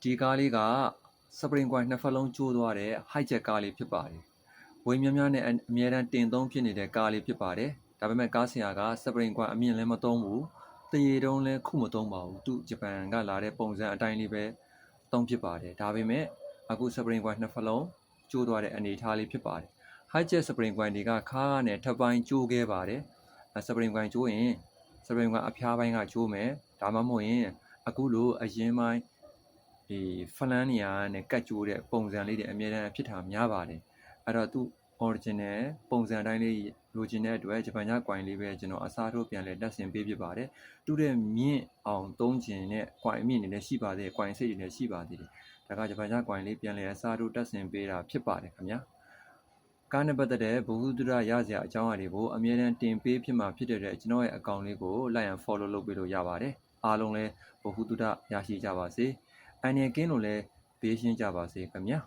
ဒီကားလေးက spring coin နှစ်ဖက်လုံးကျိုးသွားတဲ့ high jet ကားလေးဖြစ်ပါတယ်ဝင်းများများနဲ့အမြဲတမ်းတင်သုံးဖြစ်နေတဲ့ကားလေးဖြစ်ပါတယ်ဒါပေမဲ့ကားဆရာက spring coin အမြင့်လည်းမသုံးဘူးတရေတုံးလည်းခုမသုံးပါဘူးသူဂျပန်ကလာတဲ့ပုံစံအတိုင်းလေးပဲသုံးဖြစ်ပါတယ်ဒါပေမဲ့အခု spring coin နှစ်ဖက်လုံးကျိုးသွားတဲ့အနေအထားလေးဖြစ်ပါတယ် high jet spring coin တွေကခါးနဲ့ထပ်ပိုင်းကျိုးခဲ့ပါတယ်spring coin ကျိုးရင် spring coin အဖျားပိုင်းကကျိုးမယ်ဒါမှမဟုတ်ရင်အခုလိုအရင်ပိုင်းဒီဖလန်းနေရာနဲ့ကတ်ကျိုးတဲ့ပုံစံလေးတွေအမြဲတမ်းဖြစ်တာများပါတယ်အဲ့တော့သူ original ပုံစံတိုင်းလေးလိုချင်တဲ့အတွက်ဂျပန်ဂျာ coin လေးပဲကျွန်တော်အစားထိုးပြန်လဲတက်ဆင်ပေးဖြစ်ပါတယ်တူတဲ့မြင့်အောင်သုံးချင်တဲ့ coin အမြင့်တွေလည်းရှိပါသေးတယ် coin စိတ်တွေလည်းရှိပါသေးတယ်ဒါကဂျပန်ဂျာ coin လေးပြန်လဲအစားထိုးတက်ဆင်ပေးတာဖြစ်ပါတယ်ခင်ဗျာကားနဲ့ပတ်သက်တဲ့ဘ ഹു တုဒရစရာအကြောင်းအရာတွေကိုအမြဲတမ်းတင်ပေးဖြစ်မှာဖြစ်တဲ့ကျွန်တော်ရဲ့ account လေးကို like and follow လုပ်ပေးလို့ရပါတယ်အားလုံးလည်းဘ ഹു တုဒရရှိကြပါစေအနေကင်းလို့လည်းဘေးရှင်းကြပါစေခင်ဗျာ